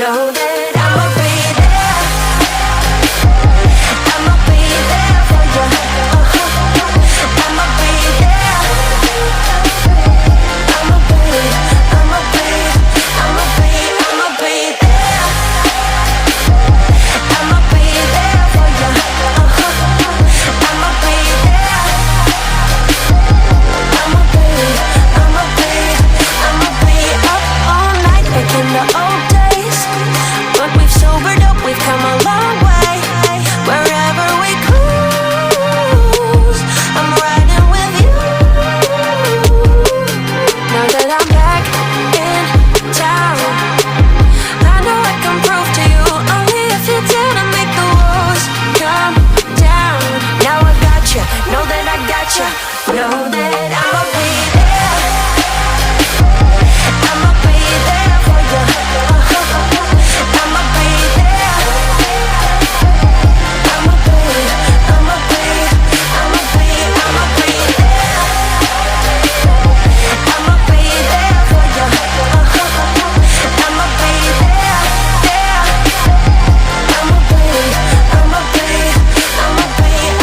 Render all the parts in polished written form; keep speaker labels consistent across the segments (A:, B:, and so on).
A: know that I'ma be there. I'ma be there for you. I'ma be there. I'ma be there for you. I'ma be there. I'ma be up all night making the old days. But we've sobered up, we've come a long way. Wherever we cruise, I'm riding with you. Now that I'm back in town, I know I can prove to you, only if you're down to make the walls come down. Now I got you, know that I got you, know that I'ma be there. I'ma be there for you. I'ma be there. I'ma be there for you. I'ma be there. I'ma be there, there.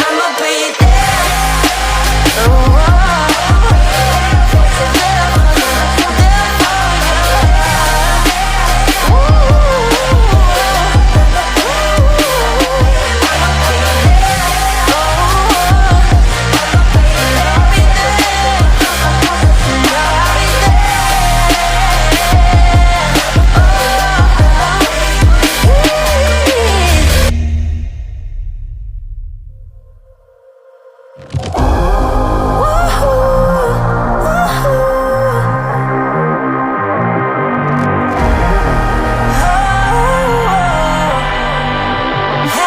A: I'ma be there. Oh,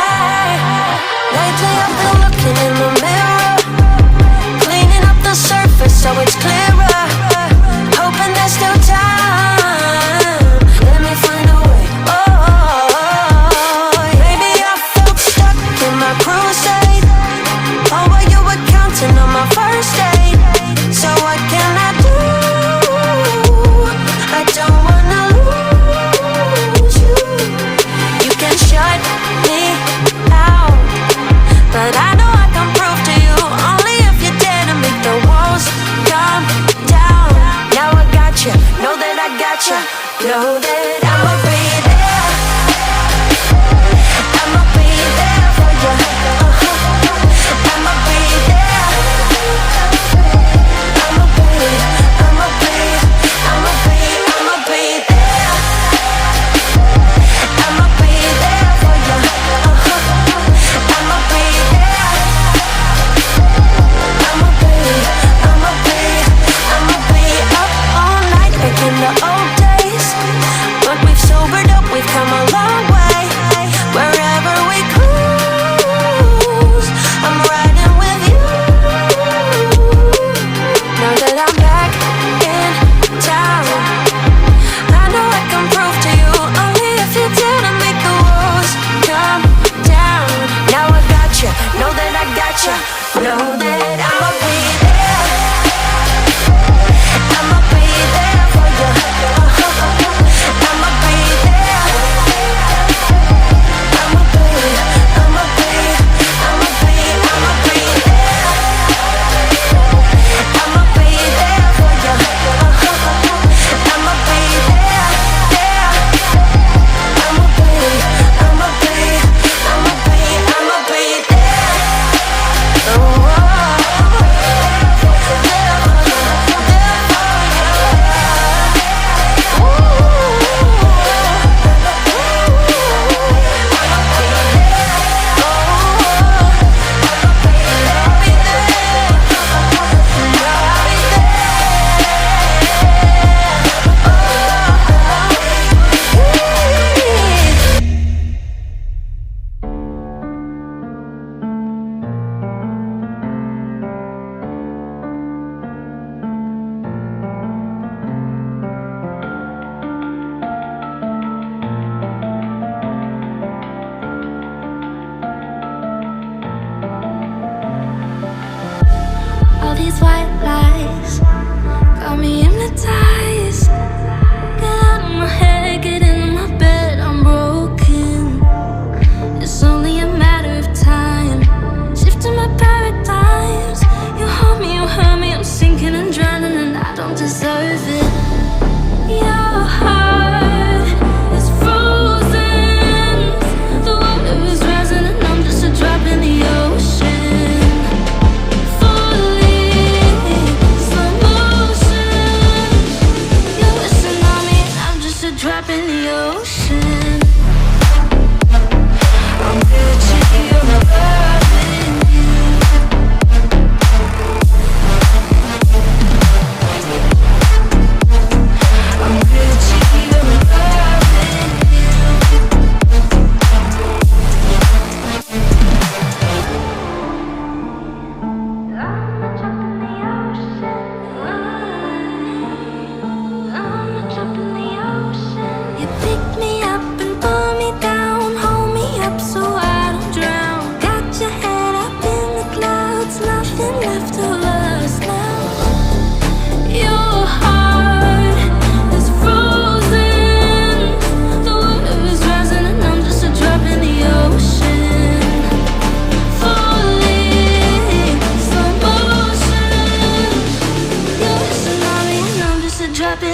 A: lately I've been looking in the mirror, cleaning up the surface so it's clearer, hoping there's still time. Let me find a way. Oh, maybe I felt stuck in my crusade. Oh, but you were counting on my first date. So what can I do? I don't wanna lose you. You can shut me out, but I know I can prove to you, only if you dare to make the walls come down. Now I got you, know that I got you, know that I'ma be there. I'ma be there for you. I'ma be there. I'ma be there. I'ma be there for you. I'ma be there. I'ma be up all night making the old days. But we've sobered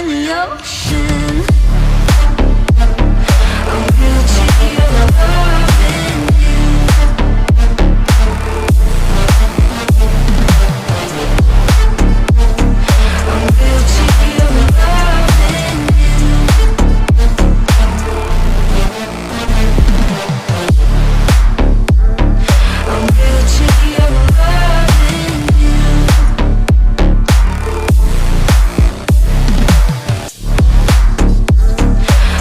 A: in the ocean. I'm guilty of loving you. I'm guilty of loving you. I'm guilty of loving you.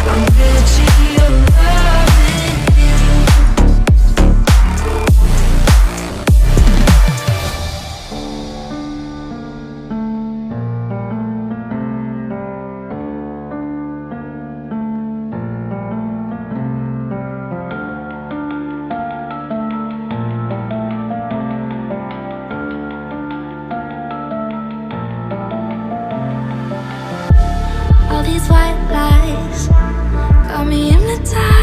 A: I'm guilty of loving you. All these white lies got me hypnotized.